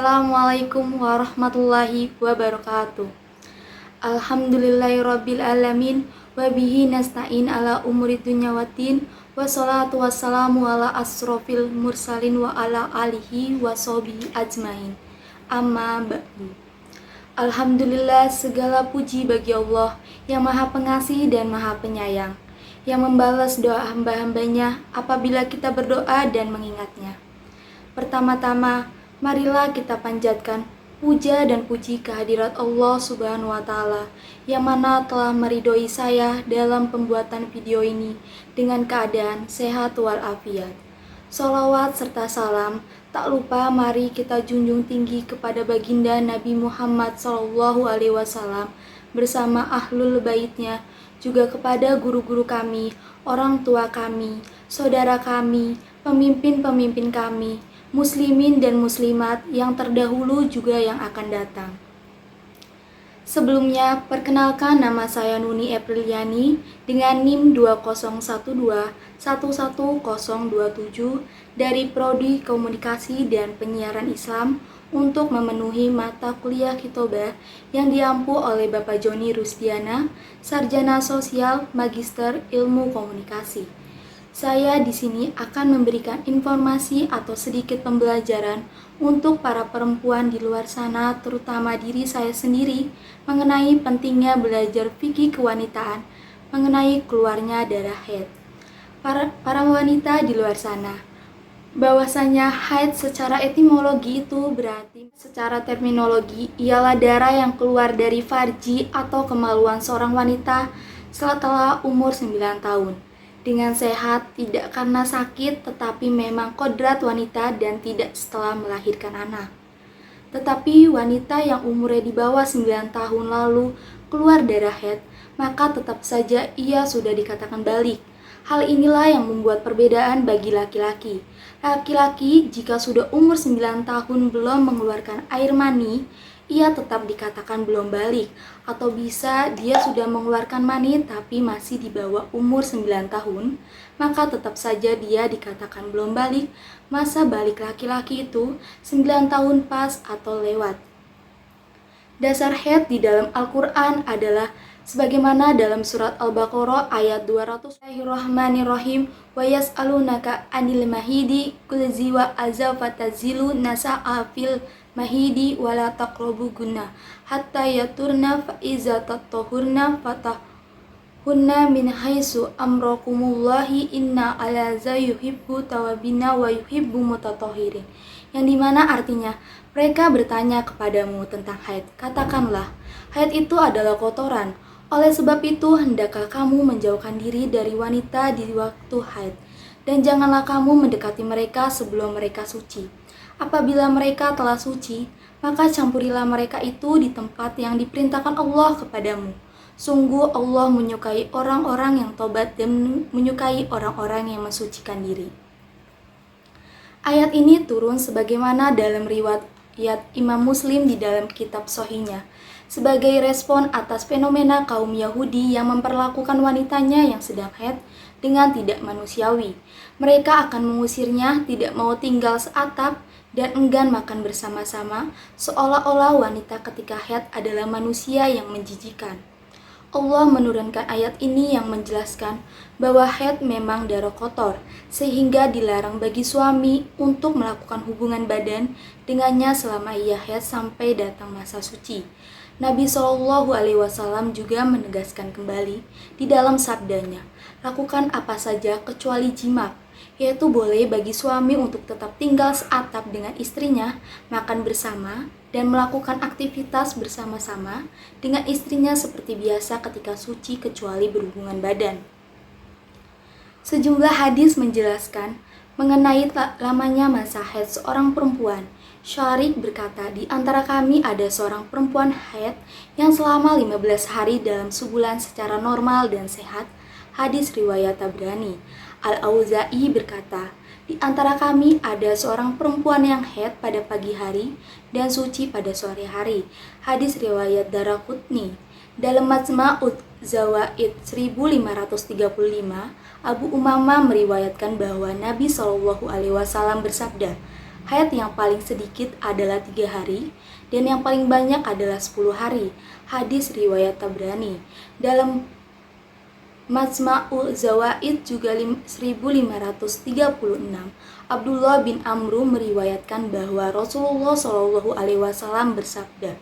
Assalamualaikum warahmatullahi wabarakatuh. Alhamdulillahirabbil alamin wa bihi nasta'in ala umuri dunya waddin wassalatu wassalamu ala asrofil mursalin wa ala alihi wa sahbihi ajmain. Amma ba'du. Alhamdulillah, segala puji bagi Allah yang Maha Pengasih dan Maha Penyayang, yang membalas doa hamba-hambanya apabila kita berdoa dan mengingatnya. Pertama-tama, marilah kita panjatkan puja dan puji kehadirat Allah Subhanahu wa Ta'ala, yang mana telah meridhoi saya dalam pembuatan video ini dengan keadaan sehat walafiat. Sholawat serta salam tak lupa mari kita junjung tinggi kepada baginda Nabi Muhammad SAW bersama ahlul baitnya, juga kepada guru-guru kami, orang tua kami, saudara kami, pemimpin-pemimpin kami, muslimin dan muslimat yang terdahulu juga yang akan datang. Sebelumnya, perkenalkan nama saya Nuni Apriliani dengan NIM 2012111027 dari Prodi Komunikasi dan Penyiaran Islam untuk memenuhi mata kuliah Khitobah yang diampu oleh Bapak Joni Rusdiana, Sarjana Sosial Magister Ilmu Komunikasi. Saya di sini akan memberikan informasi atau sedikit pembelajaran untuk para perempuan di luar sana, terutama diri saya sendiri, mengenai pentingnya belajar fikih kewanitaan, mengenai keluarnya darah haid. Para wanita di luar sana, bahwasanya haid secara etimologi itu berarti secara terminologi ialah darah yang keluar dari farji atau kemaluan seorang wanita setelah umur 9 tahun. Dengan sehat, tidak karena sakit, tetapi memang kodrat wanita dan tidak setelah melahirkan anak. Tetapi wanita yang umurnya di bawah 9 tahun lalu keluar darah haid, maka tetap saja ia sudah dikatakan balik. Hal inilah yang membuat perbedaan bagi laki-laki. Laki-laki jika sudah umur 9 tahun belum mengeluarkan air mani, ia tetap dikatakan belum balik, atau bisa dia sudah mengeluarkan mani tapi masih di bawah umur 9 tahun, maka tetap saja dia dikatakan belum balik. Masa balik laki-laki itu 9 tahun pas atau lewat. Dasar haid di dalam Al-Quran adalah sebagaimana dalam surat Al-Baqarah ayat 200. Bismillahirrahmanirrahim. Wa yas'alunaka 'anil mahidi qul ziwa azza fatazilu nasa'a fil mahidi wala taqrabu guna hatta yaturna fa iza tatahurna fatahunna min haitsu amrakumullahi inna ala yuhibbu tawabina wa yuhibbu mutatahhirin. Yang dimana artinya, mereka bertanya kepadamu tentang haid. Katakanlah, haid itu adalah kotoran. Oleh sebab itu, hendaklah kamu menjauhkan diri dari wanita di waktu haid, dan janganlah kamu mendekati mereka sebelum mereka suci. Apabila mereka telah suci, maka campurilah mereka itu di tempat yang diperintahkan Allah kepadamu. Sungguh Allah menyukai orang-orang yang tobat dan menyukai orang-orang yang mensucikan diri. Ayat ini turun sebagaimana dalam riwayat Imam Muslim di dalam kitab Sahihnya, sebagai respon atas fenomena kaum Yahudi yang memperlakukan wanitanya yang sedang haid dengan tidak manusiawi. Mereka akan mengusirnya, tidak mau tinggal seatap, dan enggan makan bersama-sama, seolah-olah wanita ketika haid adalah manusia yang menjijikan. Allah menurunkan ayat ini yang menjelaskan bahwa haid memang darah kotor, sehingga dilarang bagi suami untuk melakukan hubungan badan dengannya selama ia haid sampai datang masa suci. Nabi SAW juga menegaskan kembali di dalam sabdanya, lakukan apa saja kecuali jima, yaitu boleh bagi suami untuk tetap tinggal seatap dengan istrinya, makan bersama, dan melakukan aktivitas bersama-sama dengan istrinya seperti biasa ketika suci kecuali berhubungan badan. Sejumlah hadis menjelaskan mengenai lamanya masa haid seorang perempuan. Syarik berkata, di antara kami ada seorang perempuan haid yang selama 15 hari dalam sebulan secara normal dan sehat. Hadis riwayat Tabrani. Al-Auza'i berkata, di antara kami ada seorang perempuan yang haid pada pagi hari dan suci pada sore hari. Hadis riwayat Daraqutni. Dalam Majma'ud Zawaid 1535, Abu Umamah meriwayatkan bahwa Nabi SAW bersabda, Haid yang paling sedikit adalah 3 hari dan yang paling banyak adalah 10 hari. Hadis riwayat Tabrani. Dalam Majma'ul Zawaid juga 1536, Abdullah bin Amru meriwayatkan bahwa Rasulullah Shallallahu Alaihi Wasallam bersabda,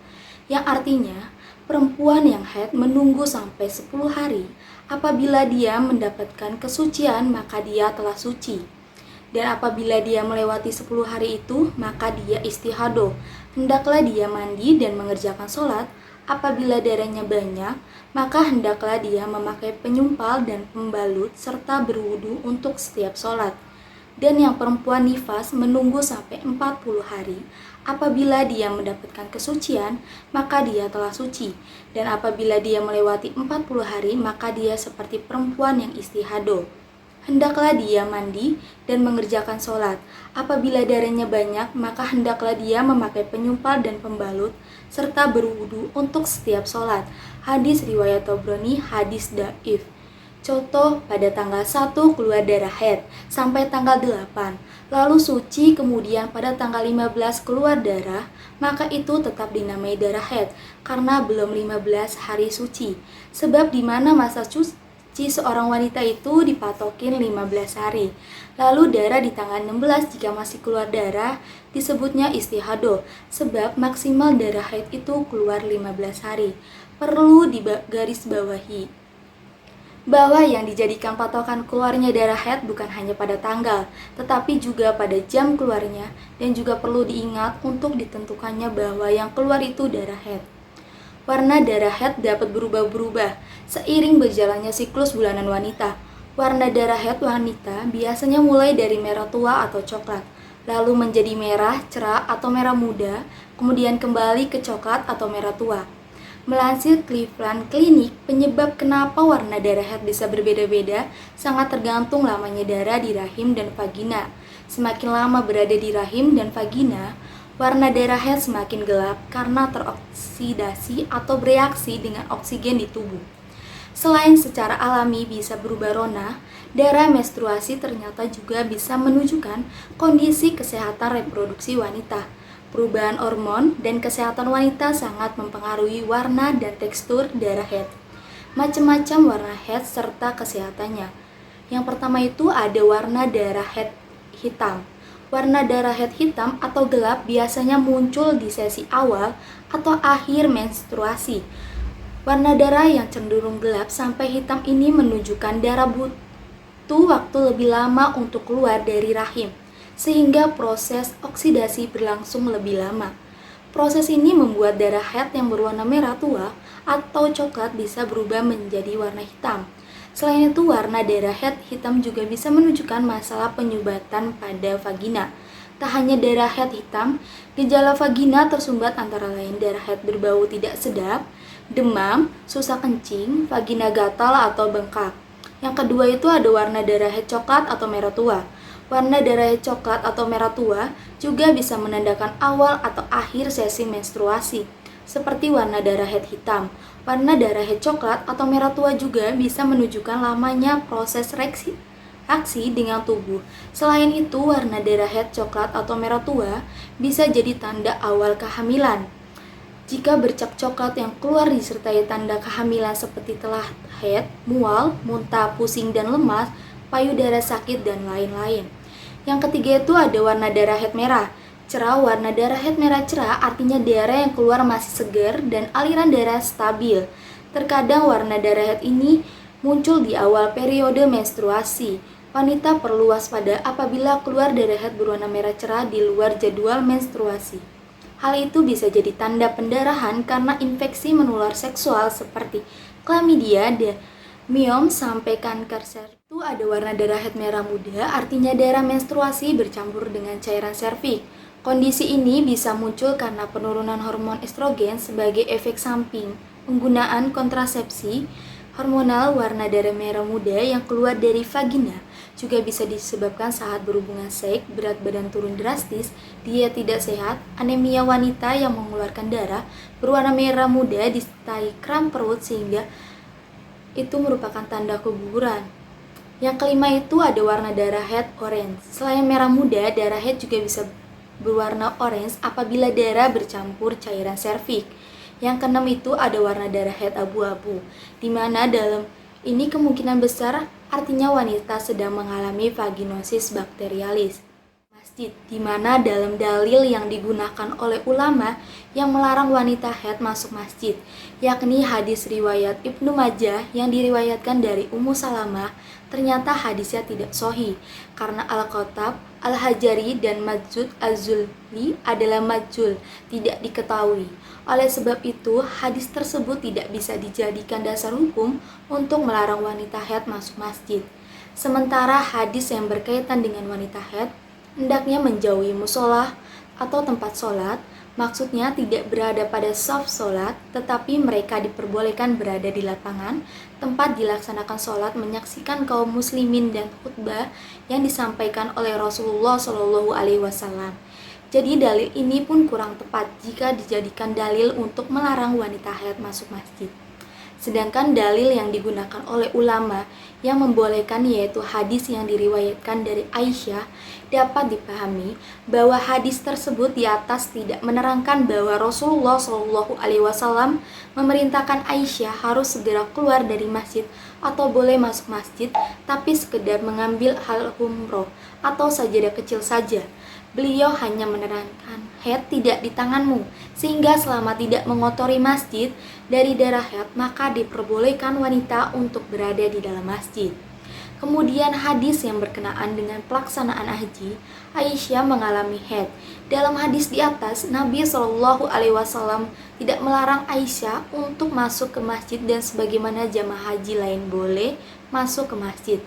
yang artinya perempuan yang haid menunggu sampai 10 hari. Apabila dia mendapatkan kesucian, maka dia telah suci. Dan apabila dia melewati 10 hari itu, maka dia istihadah. Hendaklah dia mandi dan mengerjakan sholat. Apabila darahnya banyak, maka hendaklah dia memakai penyumpal dan pembalut serta berwudu untuk setiap sholat. Dan yang perempuan nifas menunggu sampai 40 hari. Apabila dia mendapatkan kesucian, maka dia telah suci. Dan apabila dia melewati 40 hari, maka dia seperti perempuan yang istihadah. Hendaklah dia mandi dan mengerjakan sholat. Apabila darahnya banyak, maka hendaklah dia memakai penyumpal dan pembalut, serta berwudu untuk setiap sholat. Hadis riwayat Tabrani, hadis dhaif. Contoh, pada tanggal 1 keluar darah haid sampai tanggal 8, lalu suci, kemudian pada tanggal 15 keluar darah, maka itu tetap dinamai darah haid karena belum 15 hari suci. Sebab di mana masa suci seorang wanita itu dipatokin 15 hari. Lalu darah di tanggal 16 jika masih keluar darah disebutnya istihadah, sebab maksimal darah haid itu keluar 15 hari. Perlu digarisbawahi bahwa yang dijadikan patokan keluarnya darah haid bukan hanya pada tanggal, tetapi juga pada jam keluarnya, dan juga perlu diingat untuk ditentukannya bahwa yang keluar itu darah haid. Warna darah haid dapat berubah-berubah seiring berjalannya siklus bulanan wanita. Warna darah haid wanita biasanya mulai dari merah tua atau coklat, lalu menjadi merah cerah atau merah muda, kemudian kembali ke coklat atau merah tua. Melansir Cleveland Clinic, penyebab kenapa warna darah haid bisa berbeda-beda sangat tergantung lamanya darah di rahim dan vagina. Semakin lama berada di rahim dan vagina, warna darah haid semakin gelap karena teroksidasi atau bereaksi dengan oksigen di tubuh. Selain secara alami bisa berubah warna, darah menstruasi ternyata juga bisa menunjukkan kondisi kesehatan reproduksi wanita. Perubahan hormon dan kesehatan wanita sangat mempengaruhi warna dan tekstur darah haid. Macam-macam warna haid serta kesehatannya. Yang pertama itu ada warna darah haid hitam. Warna darah haid hitam atau gelap biasanya muncul di sesi awal atau akhir menstruasi. Warna darah yang cenderung gelap sampai hitam ini menunjukkan darah butuh waktu lebih lama untuk keluar dari rahim, sehingga proses oksidasi berlangsung lebih lama. Proses ini membuat darah haid yang berwarna merah tua atau coklat bisa berubah menjadi warna hitam. Selain itu, warna darah haid hitam juga bisa menunjukkan masalah penyumbatan pada vagina. Tak hanya darah haid hitam, gejala vagina tersumbat antara lain darah haid berbau tidak sedap, demam, susah kencing, vagina gatal atau bengkak. Yang kedua itu ada warna darah haid coklat atau merah tua. Warna darah haid coklat atau merah tua juga bisa menandakan awal atau akhir sesi menstruasi, seperti warna darah haid hitam. Warna darah haid coklat atau merah tua juga bisa menunjukkan lamanya proses reaksi dengan tubuh. Selain itu, warna darah haid coklat atau merah tua bisa jadi tanda awal kehamilan. Jika bercak coklat yang keluar disertai tanda kehamilan seperti telah haid, mual, muntah, pusing dan lemas, payudara sakit, dan lain-lain. Yang ketiga itu ada warna darah haid merah cerah. Warna darah haid merah cerah artinya darah yang keluar masih segar dan aliran darah stabil. Terkadang warna darah haid ini muncul di awal periode menstruasi. Wanita perlu waspada apabila keluar darah haid berwarna merah cerah di luar jadwal menstruasi. Hal itu bisa jadi tanda pendarahan karena infeksi menular seksual seperti chlamydia, miom, sampai kanker serviks. Itu ada warna darah haid merah muda, artinya darah menstruasi bercampur dengan cairan serviks. Kondisi ini bisa muncul karena penurunan hormon estrogen sebagai efek samping penggunaan kontrasepsi hormonal. Warna darah merah muda yang keluar dari vagina juga bisa disebabkan saat berhubungan seks, berat badan turun drastis, diet tidak sehat, anemia wanita yang mengeluarkan darah berwarna merah muda disertai kram perut sehingga itu merupakan tanda keguguran. Yang kelima itu ada warna darah haid orange. Selain merah muda, darah haid juga bisa berwarna orange apabila darah bercampur cairan serviks. Yang keenam itu ada warna darah haid abu-abu, di mana dalam ini kemungkinan besar artinya wanita sedang mengalami vaginosis bakterialis. Masjid, di mana dalam dalil yang digunakan oleh ulama yang melarang wanita haid masuk masjid, yakni hadis riwayat Ibnu Majah yang diriwayatkan dari Ummu Salamah, ternyata hadisnya tidak sahih karena Al-Khattab, Al-Hajari, dan Majud Az-Zulli adalah majhul, tidak diketahui. Oleh sebab itu, hadis tersebut tidak bisa dijadikan dasar hukum untuk melarang wanita haid masuk masjid. Sementara hadis yang berkaitan dengan wanita haid hendaknya menjauhi musola atau tempat sholat, maksudnya tidak berada pada shaf sholat, tetapi mereka diperbolehkan berada di lapangan, tempat dilaksanakan sholat, menyaksikan kaum muslimin dan khutbah yang disampaikan oleh Rasulullah Shallallahu Alaihi Wasallam. Jadi dalil ini pun kurang tepat jika dijadikan dalil untuk melarang wanita haid masuk masjid. Sedangkan dalil yang digunakan oleh ulama yang membolehkan yaitu hadis yang diriwayatkan dari Aisyah, dapat dipahami bahwa hadis tersebut di atas tidak menerangkan bahwa Rasulullah Shallallahu Alaihi Wasallam memerintahkan Aisyah harus segera keluar dari masjid atau boleh masuk masjid, tapi sekedar mengambil hal umroh atau sajadah kecil saja. Beliau hanya menerangkan haid tidak di tanganmu, sehingga selama tidak mengotori masjid dari darah haid, maka diperbolehkan wanita untuk berada di dalam masjid. Kemudian hadis yang berkenaan dengan pelaksanaan haji, Aisyah mengalami haid. Dalam hadis di atas, Nabi Shallallahu Alaihi Wasallam tidak melarang Aisyah untuk masuk ke masjid dan sebagaimana jamaah haji lain boleh masuk ke masjid.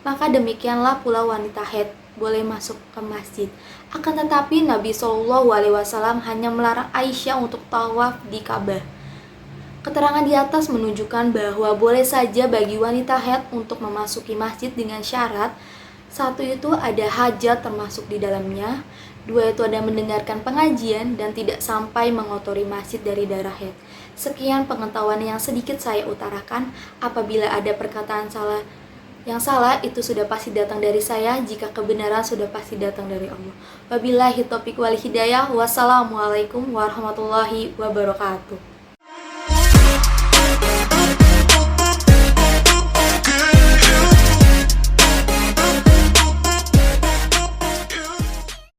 Maka demikianlah pula wanita haid boleh masuk ke masjid. Akan tetapi Nabi Shallallahu Alaihi Wasallam hanya melarang Aisyah untuk tawaf di Ka'bah. Keterangan di atas menunjukkan bahwa boleh saja bagi wanita haid untuk memasuki masjid dengan syarat: satu itu ada hajat termasuk di dalamnya, dua itu ada mendengarkan pengajian, dan tidak sampai mengotori masjid dari darah haid. Sekian pengetahuan yang sedikit saya utarakan. Apabila ada perkataan yang salah itu sudah pasti datang dari saya, jika kebenaran sudah pasti datang dari Allah. Wabillahi taufiq wal hidayah. Wassalamualaikum warahmatullahi wabarakatuh.